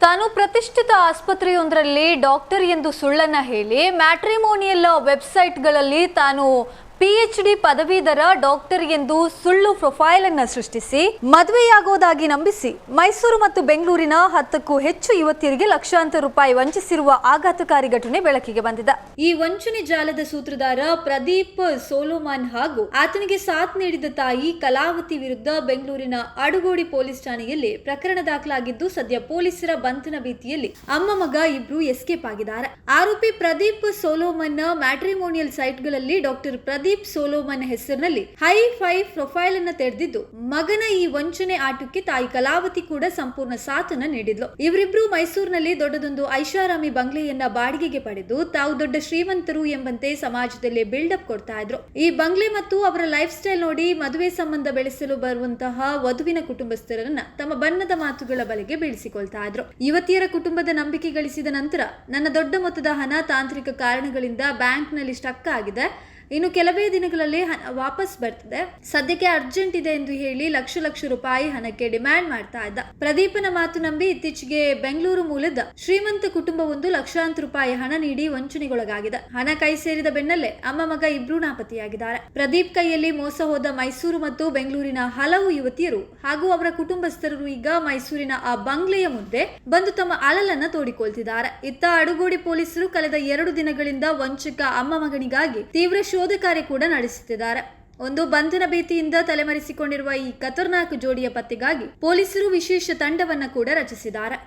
ತಾನು ಪ್ರತಿಷ್ಠಿತ ಆಸ್ಪತ್ರೆಯೊಂದರಲ್ಲಿ ಡಾಕ್ಟರ್ ಎಂದು ಸುಳ್ಳನ್ನ ಹೇಳಿ ಮ್ಯಾಟ್ರಿಮೋನಿಯಲ್ ವೆಬ್ಸೈಟ್ಗಳಲ್ಲಿ ತಾನು PhD ಪದವೀಧರ ಡಾಕ್ಟರ್ ಎಂದು ಸುಳ್ಳು ಪ್ರೊಫೈಲ್ ಅನ್ನು ಸೃಷ್ಟಿಸಿ ಮದುವೆಯಾಗೋದಾಗಿ ನಂಬಿಸಿ ಮೈಸೂರು ಮತ್ತು ಬೆಂಗಳೂರಿನ 10ಕ್ಕೂ ಹೆಚ್ಚು ಯುವತಿಯರಿಗೆ ಲಕ್ಷಾಂತರ ರೂಪಾಯಿ ವಂಚಿಸಿರುವ ಆಘಾತಕಾರಿ ಘಟನೆ ಬೆಳಕಿಗೆ ಬಂದಿದೆ. ಈ ವಂಚನೆ ಜಾಲದ ಸೂತ್ರಧಾರ ಪ್ರದೀಪ್ ಸೋಲೋಮನ್ ಹಾಗೂ ಆತನಿಗೆ ಸಾಥ್ ನೀಡಿದ ತಾಯಿ ಕಲಾವತಿ ವಿರುದ್ಧ ಬೆಂಗಳೂರಿನ ಅಡುಗೋಡಿ ಪೊಲೀಸ್ ಠಾಣೆಯಲ್ಲಿ ಪ್ರಕರಣ ದಾಖಲಾಗಿದ್ದು ಸದ್ಯ ಪೊಲೀಸರ ಬಂಧನ ಭೀತಿಯಲ್ಲಿ ಅಮ್ಮ ಮಗ ಇಬ್ರು ಎಸ್ಕೇಪ್ ಆಗಿದ್ದಾರೆ. ಆರೋಪಿ ಪ್ರದೀಪ್ ಸೋಲೋಮನ್ ಮ್ಯಾಟ್ರಿಮೋನಿಯಲ್ ಸೈಟ್ಗಳಲ್ಲಿ ಡಾಕ್ಟರ್ ಪ್ರದೀಪ್ ಸೋಲೋಮನ್ ಹೆಸರಿನಲ್ಲಿ ಹೈ-ಫೈ ಪ್ರೊಫೈಲ್ ಅನ್ನು ತೆರೆದಿದ್ದು ಮಗನ ಈ ವಂಚನೆ ಆಟಕ್ಕೆ ತಾಯಿ ಕಲಾವತಿ ಕೂಡ ಸಂಪೂರ್ಣ ಸಾಥನ್ನ ನೀಡಿದ್ಲು. ಇವರಿಬ್ರು ಮೈಸೂರಿನಲ್ಲಿ ದೊಡ್ಡದೊಂದು ಐಷಾರಾಮಿ ಬಂಗ್ಲೆಯನ್ನ ಬಾಡಿಗೆಗೆ ಪಡೆದು ತಾವು ದೊಡ್ಡ ಶ್ರೀಮಂತರು ಎಂಬಂತೆ ಸಮಾಜದಲ್ಲಿ ಬಿಲ್ಡಪ್ ಕೊಡ್ತಾ ಇದ್ರು. ಈ ಬಂಗ್ಲೆ ಮತ್ತು ಅವರ ಲೈಫ್ ಸ್ಟೈಲ್ ನೋಡಿ ಮದುವೆ ಸಂಬಂಧ ಬೆಳೆಸಲು ಬರುವಂತಹ ವಧುವಿನ ಕುಟುಂಬಸ್ಥರನ್ನ ತಮ್ಮ ಬಣ್ಣದ ಮಾತುಗಳ ಬಲೆಗೆ ಬೀಳಿಸಿಕೊಳ್ತಾ ಇದ್ರು. ಯುವತಿಯರ ಕುಟುಂಬದ ನಂಬಿಕೆ ಗಳಿಸಿದ ನಂತರ ನನ್ನ ದೊಡ್ಡ ಮೊತ್ತದ ಹಣ ತಾಂತ್ರಿಕ ಕಾರಣಗಳಿಂದ ಬ್ಯಾಂಕ್ ನಲ್ಲಿ ಸ್ಟಕ್ ಆಗಿದೆ, ಇನ್ನು ಕೆಲವೇ ದಿನಗಳಲ್ಲಿ ಹಣ ವಾಪಸ್ ಬರ್ತದೆ, ಸದ್ಯಕ್ಕೆ ಅರ್ಜೆಂಟ್ ಇದೆ ಎಂದು ಹೇಳಿ ಲಕ್ಷ ರೂಪಾಯಿ ಹಣಕ್ಕೆ ಡಿಮ್ಯಾಂಡ್ ಮಾಡ್ತಾ ಇದ್ದ. ಪ್ರದೀಪನ ಮಾತು ನಂಬಿ ಇತ್ತೀಚೆಗೆ ಬೆಂಗಳೂರು ಮೂಲದ ಶ್ರೀಮಂತ ಕುಟುಂಬವೊಂದು ಲಕ್ಷಾಂತರ ರೂಪಾಯಿ ಹಣ ನೀಡಿ ವಂಚನೆಗೊಳಗಾಗಿದೆ. ಹಣ ಕೈ ಸೇರಿದ ಬೆನ್ನಲ್ಲೇ ಅಮ್ಮ ಮಗ ಇಬ್ರು ನಾಪತ್ತೆಯಾಗಿದ್ದಾರೆ. ಪ್ರದೀಪ್ ಕೈಯಲ್ಲಿ ಮೋಸ ಹೋದ ಮೈಸೂರು ಮತ್ತು ಬೆಂಗಳೂರಿನ ಹಲವು ಯುವತಿಯರು ಹಾಗೂ ಅವರ ಕುಟುಂಬಸ್ಥರು ಈಗ ಮೈಸೂರಿನ ಆ ಬಂಗ್ಲೆಯ ಮುಂದೆ ಬಂದು ತಮ್ಮ ಅಳಲನ್ನ ತೋಡಿಕೊಳ್ತಿದ್ದಾರೆ. ಇತ್ತ ಅಡುಗೋಡಿ ಪೊಲೀಸರು ಕಳೆದ 2 ದಿನಗಳಿಂದ ವಂಚಕ ಅಮ್ಮ ಮಗನಿಗಾಗಿ ತೀವ್ರ ಶೋಧ ಕಾರ್ಯ ಕೂಡ ನಡೆಸುತ್ತಿದ್ದಾರೆ. ಒಂದು ಬಂಧನ ಭೀತಿಯಿಂದ ತಲೆಮರೆಸಿಕೊಂಡಿರುವ ಈ ಖತರ್ನಾಕ್ ಜೋಡಿಯ ಪತ್ತೆಗಾಗಿ ಪೊಲೀಸರು ವಿಶೇಷ ತಂಡವನ್ನ ಕೂಡ ರಚಿಸಿದ್ದಾರೆ.